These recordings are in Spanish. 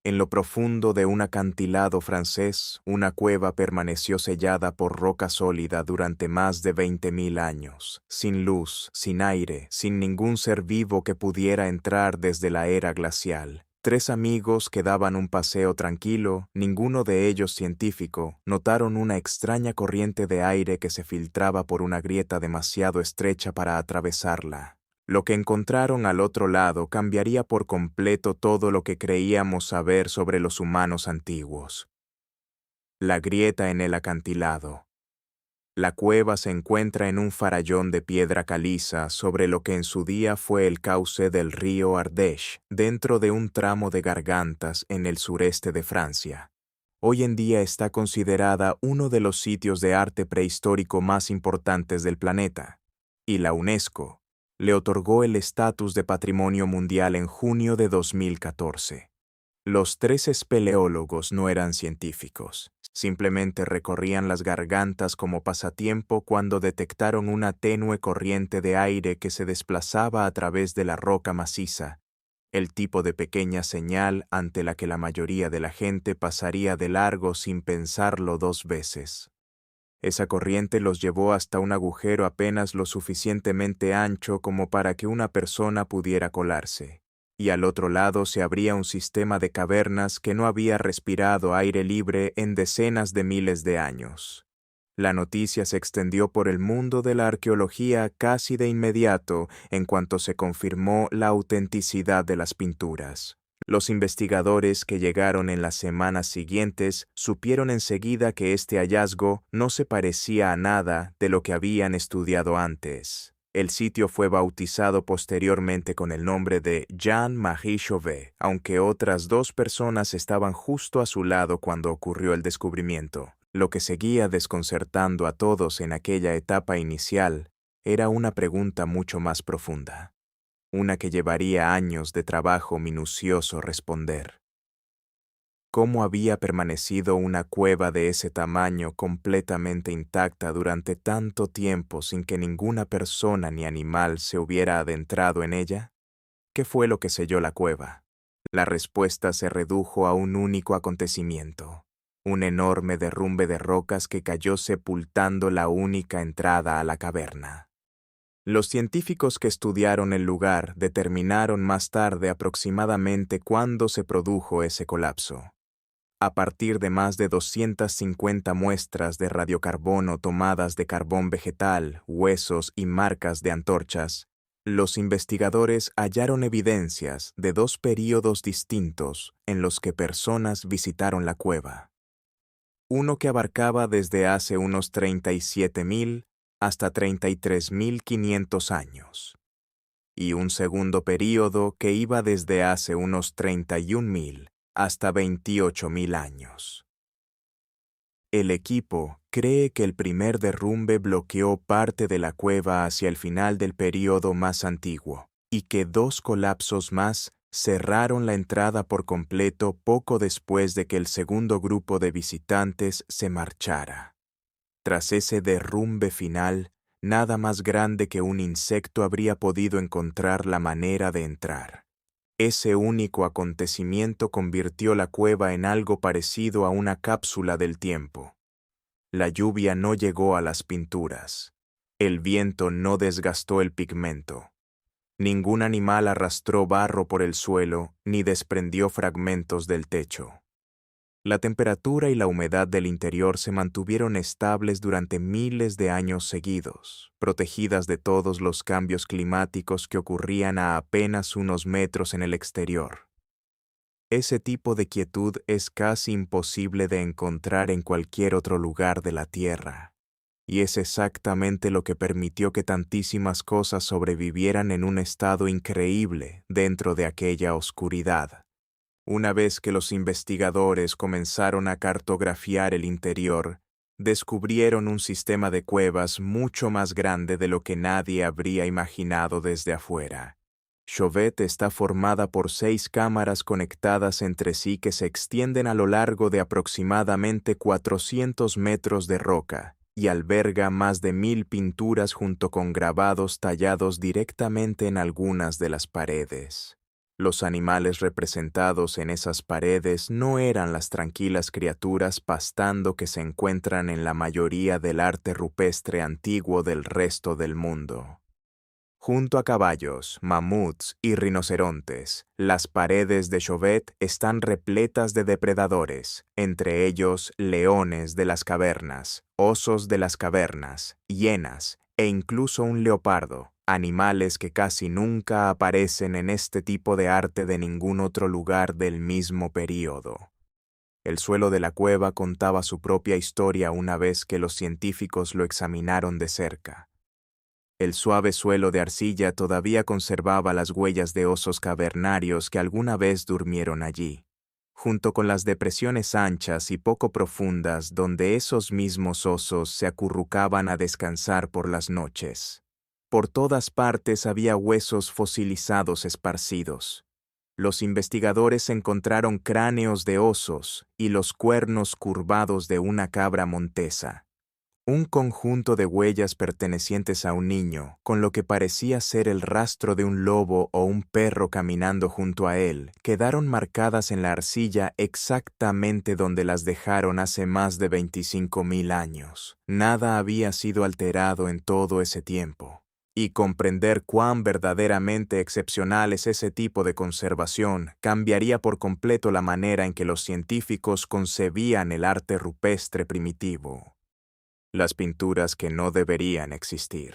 En lo profundo de un acantilado francés, una cueva permaneció sellada por roca sólida durante más de 20.000 años, sin luz, sin aire, sin ningún ser vivo que pudiera entrar desde la era glacial. Tres amigos que daban un paseo tranquilo, ninguno de ellos científico, notaron una extraña corriente de aire que se filtraba por una grieta demasiado estrecha para atravesarla. Lo que encontraron al otro lado cambiaría por completo todo lo que creíamos saber sobre los humanos antiguos. La grieta en el acantilado. La cueva se encuentra en un farallón de piedra caliza sobre lo que en su día fue el cauce del río Ardèche, dentro de un tramo de gargantas en el sureste de Francia. Hoy en día está considerada uno de los sitios de arte prehistórico más importantes del planeta, y la UNESCO le otorgó el estatus de Patrimonio Mundial en junio de 2014. Los tres espeleólogos no eran científicos, simplemente recorrían las gargantas como pasatiempo cuando detectaron una tenue corriente de aire que se desplazaba a través de la roca maciza, el tipo de pequeña señal ante la que la mayoría de la gente pasaría de largo sin pensarlo dos veces. Esa corriente los llevó hasta un agujero apenas lo suficientemente ancho como para que una persona pudiera colarse, y al otro lado se abría un sistema de cavernas que no había respirado aire libre en decenas de miles de años. La noticia se extendió por el mundo de la arqueología casi de inmediato en cuanto se confirmó la autenticidad de las pinturas. Los investigadores que llegaron en las semanas siguientes supieron enseguida que este hallazgo no se parecía a nada de lo que habían estudiado antes. El sitio fue bautizado posteriormente con el nombre de Jean-Marie Chauvet, aunque otras dos personas estaban justo a su lado cuando ocurrió el descubrimiento. Lo que seguía desconcertando a todos en aquella etapa inicial era una pregunta mucho más profunda. Una que llevaría años de trabajo minucioso responder. ¿Cómo había permanecido una cueva de ese tamaño completamente intacta durante tanto tiempo sin que ninguna persona ni animal se hubiera adentrado en ella? ¿Qué fue lo que selló la cueva? La respuesta se redujo a un único acontecimiento, un enorme derrumbe de rocas que cayó sepultando la única entrada a la caverna. Los científicos que estudiaron el lugar determinaron más tarde aproximadamente cuándo se produjo ese colapso. A partir de más de 250 muestras de radiocarbono tomadas de carbón vegetal, huesos y marcas de antorchas, los investigadores hallaron evidencias de dos períodos distintos en los que personas visitaron la cueva. Uno que abarcaba desde hace unos 37.000 hasta 33.500 años, y un segundo período que iba desde hace unos 31.000 hasta 28.000 años. El equipo cree que el primer derrumbe bloqueó parte de la cueva hacia el final del período más antiguo, y que dos colapsos más cerraron la entrada por completo poco después de que el segundo grupo de visitantes se marchara. Tras ese derrumbe final, nada más grande que un insecto habría podido encontrar la manera de entrar. Ese único acontecimiento convirtió la cueva en algo parecido a una cápsula del tiempo. La lluvia no llegó a las pinturas. El viento no desgastó el pigmento. Ningún animal arrastró barro por el suelo ni desprendió fragmentos del techo. La temperatura y la humedad del interior se mantuvieron estables durante miles de años seguidos, protegidas de todos los cambios climáticos que ocurrían a apenas unos metros en el exterior. Ese tipo de quietud es casi imposible de encontrar en cualquier otro lugar de la Tierra, y es exactamente lo que permitió que tantísimas cosas sobrevivieran en un estado increíble dentro de aquella oscuridad. Una vez que los investigadores comenzaron a cartografiar el interior, descubrieron un sistema de cuevas mucho más grande de lo que nadie habría imaginado desde afuera. Chauvet está formada por 6 cámaras conectadas entre sí que se extienden a lo largo de aproximadamente 400 metros de roca y alberga más de 1.000 pinturas junto con grabados tallados directamente en algunas de las paredes. Los animales representados en esas paredes no eran las tranquilas criaturas pastando que se encuentran en la mayoría del arte rupestre antiguo del resto del mundo. Junto a caballos, mamuts y rinocerontes, las paredes de Chauvet están repletas de depredadores, entre ellos leones de las cavernas, osos de las cavernas, hienas e incluso un leopardo, animales que casi nunca aparecen en este tipo de arte de ningún otro lugar del mismo período. El suelo de la cueva contaba su propia historia una vez que los científicos lo examinaron de cerca. El suave suelo de arcilla todavía conservaba las huellas de osos cavernarios que alguna vez durmieron allí, junto con las depresiones anchas y poco profundas donde esos mismos osos se acurrucaban a descansar por las noches. Por todas partes había huesos fosilizados esparcidos. Los investigadores encontraron cráneos de osos y los cuernos curvados de una cabra montesa. Un conjunto de huellas pertenecientes a un niño, con lo que parecía ser el rastro de un lobo o un perro caminando junto a él, quedaron marcadas en la arcilla exactamente donde las dejaron hace más de 25.000 años. Nada había sido alterado en todo ese tiempo. Y comprender cuán verdaderamente excepcional es ese tipo de conservación cambiaría por completo la manera en que los científicos concebían el arte rupestre primitivo. Las pinturas que no deberían existir.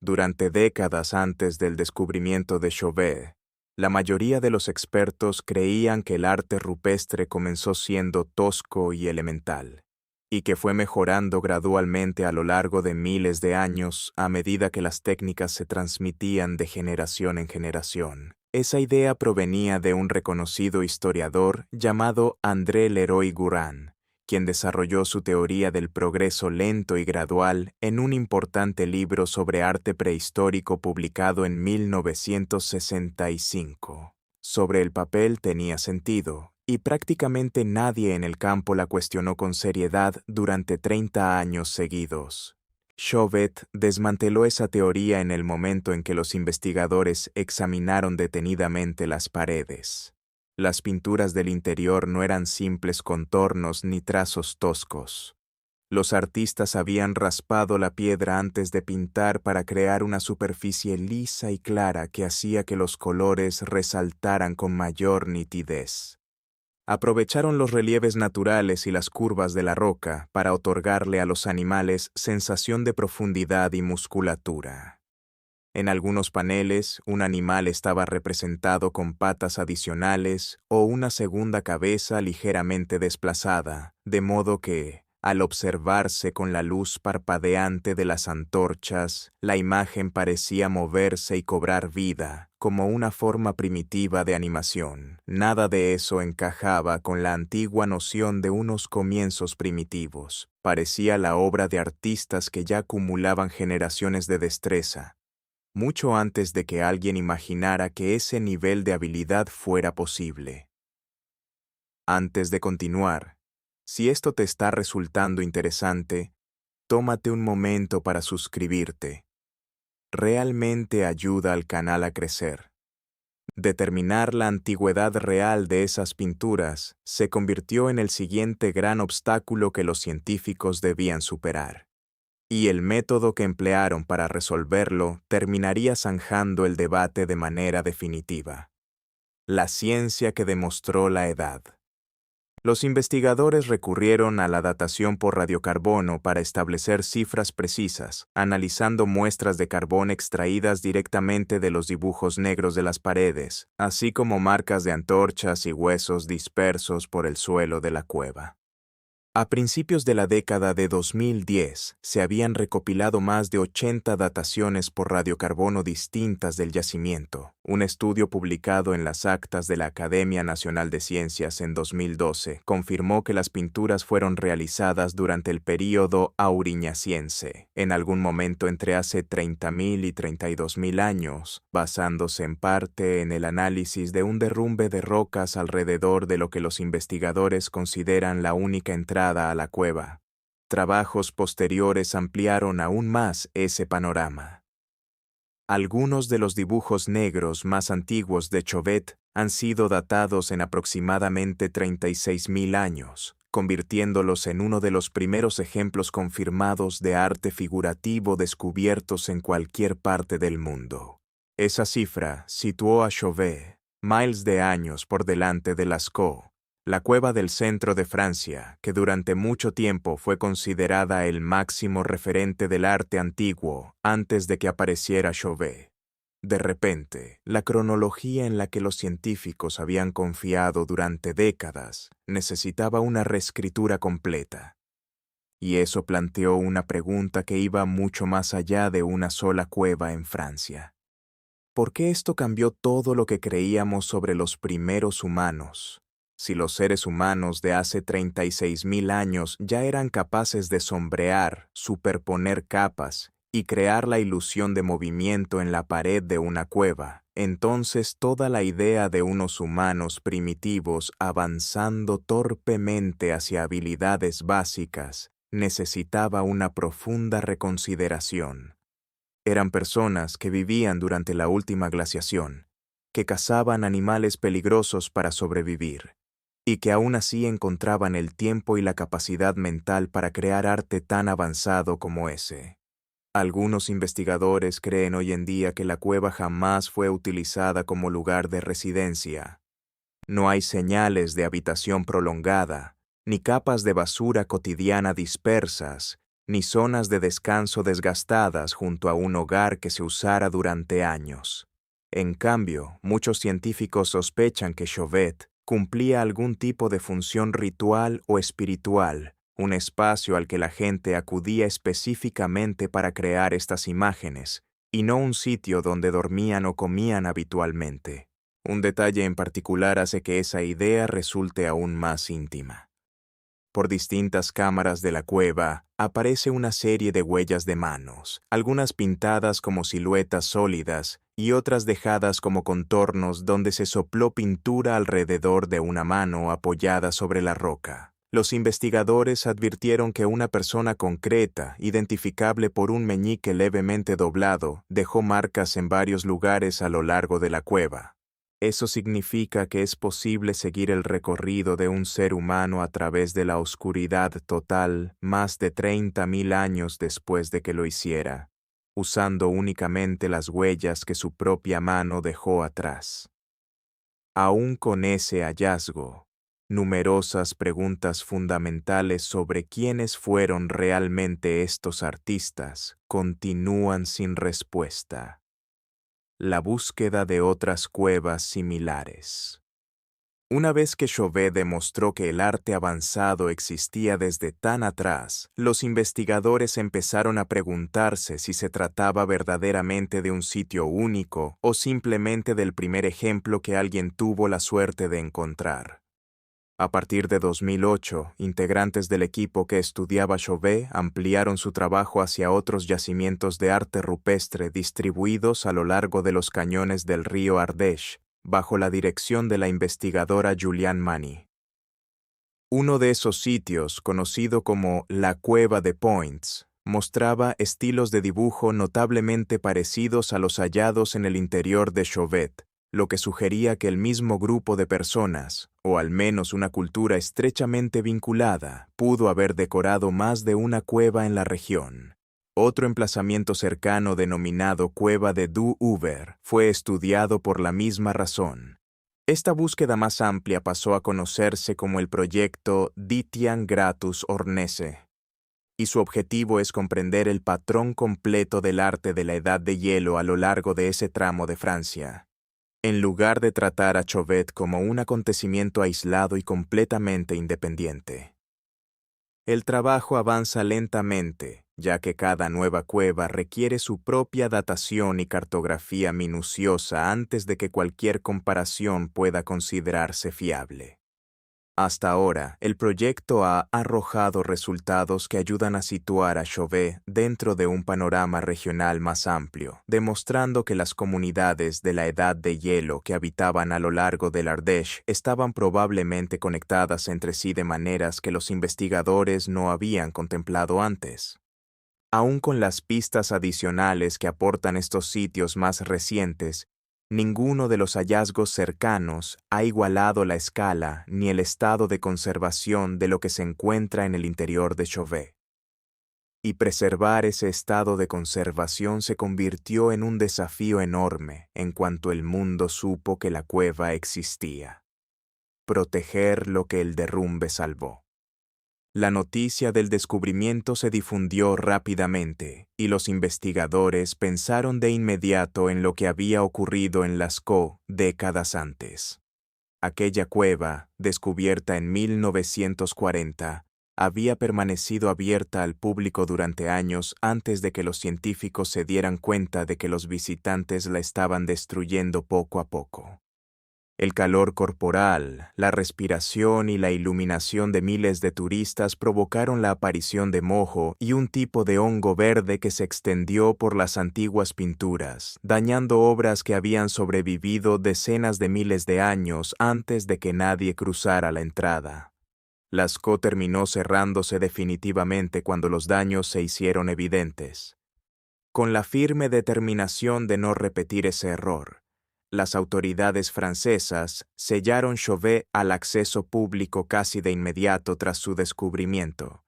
Durante décadas antes del descubrimiento de Chauvet, la mayoría de los expertos creían que el arte rupestre comenzó siendo tosco y elemental, y que fue mejorando gradualmente a lo largo de miles de años a medida que las técnicas se transmitían de generación en generación. Esa idea provenía de un reconocido historiador llamado André Leroi-Gourhan, quien desarrolló su teoría del progreso lento y gradual en un importante libro sobre arte prehistórico publicado en 1965. Sobre el papel tenía sentido, y prácticamente nadie en el campo la cuestionó con seriedad durante 30 años seguidos. Chauvet desmanteló esa teoría en el momento en que los investigadores examinaron detenidamente las paredes. Las pinturas del interior no eran simples contornos ni trazos toscos. Los artistas habían raspado la piedra antes de pintar para crear una superficie lisa y clara que hacía que los colores resaltaran con mayor nitidez. Aprovecharon los relieves naturales y las curvas de la roca para otorgarle a los animales sensación de profundidad y musculatura. En algunos paneles, un animal estaba representado con patas adicionales o una segunda cabeza ligeramente desplazada, de modo que, al observarse con la luz parpadeante de las antorchas, la imagen parecía moverse y cobrar vida, como una forma primitiva de animación. Nada de eso encajaba con la antigua noción de unos comienzos primitivos. Parecía la obra de artistas que ya acumulaban generaciones de destreza, mucho antes de que alguien imaginara que ese nivel de habilidad fuera posible. Antes de continuar, si esto te está resultando interesante, tómate un momento para suscribirte. Realmente ayuda al canal a crecer. Determinar la antigüedad real de esas pinturas se convirtió en el siguiente gran obstáculo que los científicos debían superar. Y el método que emplearon para resolverlo terminaría zanjando el debate de manera definitiva. La ciencia que demostró la edad. Los investigadores recurrieron a la datación por radiocarbono para establecer cifras precisas, analizando muestras de carbón extraídas directamente de los dibujos negros de las paredes, así como marcas de antorchas y huesos dispersos por el suelo de la cueva. A principios de la década de 2010, se habían recopilado más de 80 dataciones por radiocarbono distintas del yacimiento. Un estudio publicado en las actas de la Academia Nacional de Ciencias en 2012 confirmó que las pinturas fueron realizadas durante el período auriñaciense, en algún momento entre hace 30.000 y 32.000 años, basándose en parte en el análisis de un derrumbe de rocas alrededor de lo que los investigadores consideran la única entrada a la cueva. Trabajos posteriores ampliaron aún más ese panorama. Algunos de los dibujos negros más antiguos de Chauvet han sido datados en aproximadamente 36.000 años, convirtiéndolos en uno de los primeros ejemplos confirmados de arte figurativo descubiertos en cualquier parte del mundo. Esa cifra situó a Chauvet miles de años por delante de Lascaux, la cueva del centro de Francia, que durante mucho tiempo fue considerada el máximo referente del arte antiguo antes de que apareciera Chauvet. De repente, la cronología en la que los científicos habían confiado durante décadas necesitaba una reescritura completa. Y eso planteó una pregunta que iba mucho más allá de una sola cueva en Francia. ¿Por qué esto cambió todo lo que creíamos sobre los primeros humanos? Si los seres humanos de hace 36.000 años ya eran capaces de sombrear, superponer capas y crear la ilusión de movimiento en la pared de una cueva, entonces toda la idea de unos humanos primitivos avanzando torpemente hacia habilidades básicas necesitaba una profunda reconsideración. Eran personas que vivían durante la última glaciación, que cazaban animales peligrosos para sobrevivir, y que aún así encontraban el tiempo y la capacidad mental para crear arte tan avanzado como ese. Algunos investigadores creen hoy en día que la cueva jamás fue utilizada como lugar de residencia. No hay señales de habitación prolongada, ni capas de basura cotidiana dispersas, ni zonas de descanso desgastadas junto a un hogar que se usara durante años. En cambio, muchos científicos sospechan que Chauvet cumplía algún tipo de función ritual o espiritual, un espacio al que la gente acudía específicamente para crear estas imágenes, y no un sitio donde dormían o comían habitualmente. Un detalle en particular hace que esa idea resulte aún más íntima. Por distintas cámaras de la cueva aparece una serie de huellas de manos, algunas pintadas como siluetas sólidas y otras dejadas como contornos donde se sopló pintura alrededor de una mano apoyada sobre la roca. Los investigadores advirtieron que una persona concreta, identificable por un meñique levemente doblado, dejó marcas en varios lugares a lo largo de la cueva. Eso significa que es posible seguir el recorrido de un ser humano a través de la oscuridad total más de 30.000 años después de que lo hiciera, usando únicamente las huellas que su propia mano dejó atrás. Aún con ese hallazgo, numerosas preguntas fundamentales sobre quiénes fueron realmente estos artistas continúan sin respuesta. La búsqueda de otras cuevas similares. Una vez que Chauvet demostró que el arte avanzado existía desde tan atrás, los investigadores empezaron a preguntarse si se trataba verdaderamente de un sitio único o simplemente del primer ejemplo que alguien tuvo la suerte de encontrar. A partir de 2008, integrantes del equipo que estudiaba Chauvet ampliaron su trabajo hacia otros yacimientos de arte rupestre distribuidos a lo largo de los cañones del río Ardèche, bajo la dirección de la investigadora Juliane Mani. Uno de esos sitios, conocido como la Cueva de Points, mostraba estilos de dibujo notablemente parecidos a los hallados en el interior de Chauvet, lo que sugería que el mismo grupo de personas, o al menos una cultura estrechamente vinculada, pudo haber decorado más de una cueva en la región. Otro emplazamiento cercano denominado Cueva de Du-Oever fue estudiado por la misma razón. Esta búsqueda más amplia pasó a conocerse como el proyecto Ditian Gratus Ornese, y su objetivo es comprender el patrón completo del arte de la Edad de Hielo a lo largo de ese tramo de Francia. En lugar de tratar a Chauvet como un acontecimiento aislado y completamente independiente. El trabajo avanza lentamente, ya que cada nueva cueva requiere su propia datación y cartografía minuciosa antes de que cualquier comparación pueda considerarse fiable. Hasta ahora, el proyecto ha arrojado resultados que ayudan a situar a Chauvet dentro de un panorama regional más amplio, demostrando que las comunidades de la Edad de Hielo que habitaban a lo largo del Ardèche estaban probablemente conectadas entre sí de maneras que los investigadores no habían contemplado antes. Aún con las pistas adicionales que aportan estos sitios más recientes, ninguno de los hallazgos cercanos ha igualado la escala ni el estado de conservación de lo que se encuentra en el interior de Chauvet. Y preservar ese estado de conservación se convirtió en un desafío enorme en cuanto el mundo supo que la cueva existía. Proteger lo que el derrumbe salvó. La noticia del descubrimiento se difundió rápidamente, y los investigadores pensaron de inmediato en lo que había ocurrido en Lascaux décadas antes. Aquella cueva, descubierta en 1940, había permanecido abierta al público durante años antes de que los científicos se dieran cuenta de que los visitantes la estaban destruyendo poco a poco. El calor corporal, la respiración y la iluminación de miles de turistas provocaron la aparición de moho y un tipo de hongo verde que se extendió por las antiguas pinturas, dañando obras que habían sobrevivido decenas de miles de años antes de que nadie cruzara la entrada. Lascaux terminó cerrándose definitivamente cuando los daños se hicieron evidentes. Con la firme determinación de no repetir ese error, las autoridades francesas sellaron Chauvet al acceso público casi de inmediato tras su descubrimiento,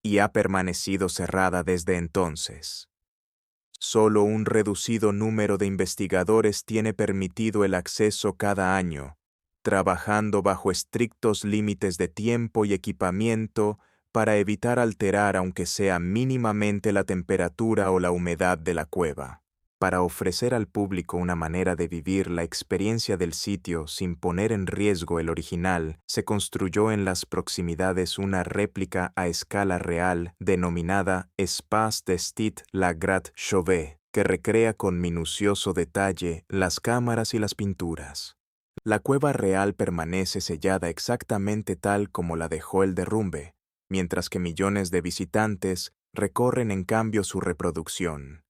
y ha permanecido cerrada desde entonces. Solo un reducido número de investigadores tiene permitido el acceso cada año, trabajando bajo estrictos límites de tiempo y equipamiento para evitar alterar aunque sea mínimamente la temperatura o la humedad de la cueva. Para ofrecer al público una manera de vivir la experiencia del sitio sin poner en riesgo el original, se construyó en las proximidades una réplica a escala real denominada Espace d'Estate La Grotte Chauvet, que recrea con minucioso detalle las cámaras y las pinturas. La cueva real permanece sellada exactamente tal como la dejó el derrumbe, mientras que millones de visitantes recorren en cambio su reproducción.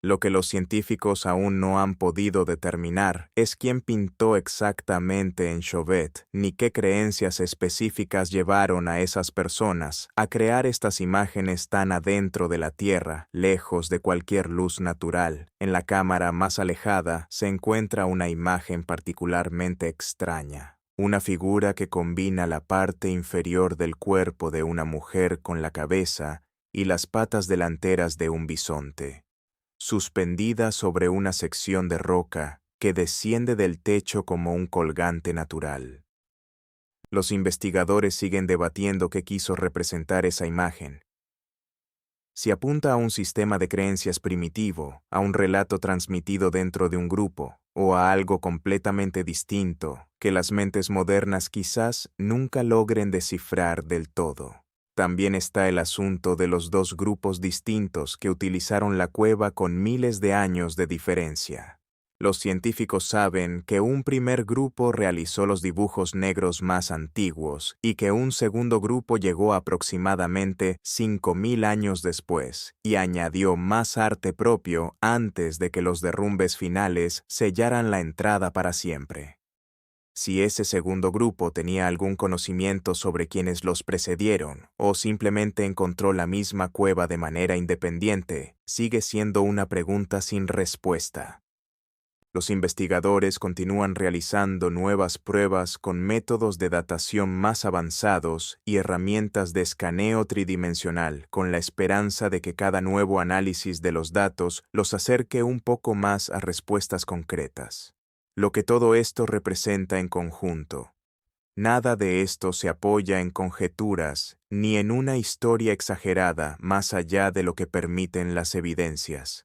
Lo que los científicos aún no han podido determinar es quién pintó exactamente en Chauvet, ni qué creencias específicas llevaron a esas personas a crear estas imágenes tan adentro de la Tierra, lejos de cualquier luz natural. En la cámara más alejada se encuentra una imagen particularmente extraña. Una figura que combina la parte inferior del cuerpo de una mujer con la cabeza y las patas delanteras de un bisonte, suspendida sobre una sección de roca que desciende del techo como un colgante natural. Los investigadores siguen debatiendo qué quiso representar esa imagen. Si apunta a un sistema de creencias primitivo, a un relato transmitido dentro de un grupo, o a algo completamente distinto que las mentes modernas quizás nunca logren descifrar del todo. También está el asunto de los dos grupos distintos que utilizaron la cueva con miles de años de diferencia. Los científicos saben que un primer grupo realizó los dibujos negros más antiguos y que un segundo grupo llegó aproximadamente 5.000 años después y añadió más arte propio antes de que los derrumbes finales sellaran la entrada para siempre. Si ese segundo grupo tenía algún conocimiento sobre quienes los precedieron o simplemente encontró la misma cueva de manera independiente, sigue siendo una pregunta sin respuesta. Los investigadores continúan realizando nuevas pruebas con métodos de datación más avanzados y herramientas de escaneo tridimensional, con la esperanza de que cada nuevo análisis de los datos los acerque un poco más a respuestas concretas. Lo que todo esto representa en conjunto. Nada de esto se apoya en conjeturas ni en una historia exagerada más allá de lo que permiten las evidencias.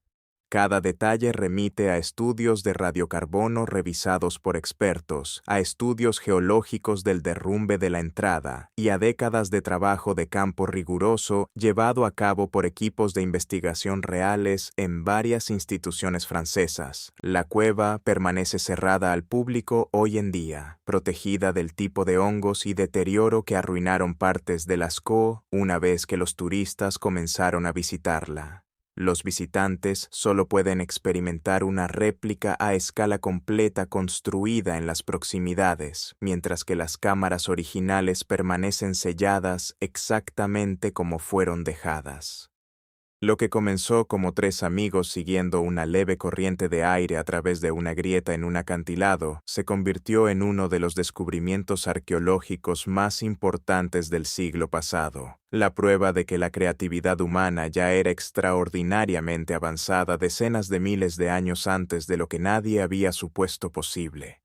Cada detalle remite a estudios de radiocarbono revisados por expertos, a estudios geológicos del derrumbe de la entrada y a décadas de trabajo de campo riguroso llevado a cabo por equipos de investigación reales en varias instituciones francesas. La cueva permanece cerrada al público hoy en día, protegida del tipo de hongos y deterioro que arruinaron partes de Lascaux una vez que los turistas comenzaron a visitarla. Los visitantes solo pueden experimentar una réplica a escala completa construida en las proximidades, mientras que las cámaras originales permanecen selladas exactamente como fueron dejadas. Lo que comenzó como 3 amigos siguiendo una leve corriente de aire a través de una grieta en un acantilado, se convirtió en uno de los descubrimientos arqueológicos más importantes del siglo pasado. La prueba de que la creatividad humana ya era extraordinariamente avanzada decenas de miles de años antes de lo que nadie había supuesto posible.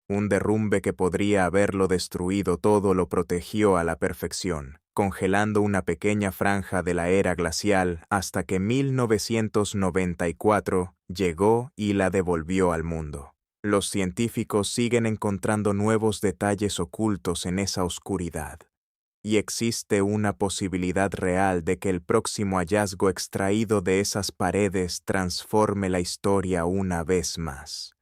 Un derrumbe que podría haberlo destruido todo lo protegió a la perfección, congelando una pequeña franja de la era glacial hasta que 1994 llegó y la devolvió al mundo. Los científicos siguen encontrando nuevos detalles ocultos en esa oscuridad, y existe una posibilidad real de que el próximo hallazgo extraído de esas paredes transforme la historia una vez más.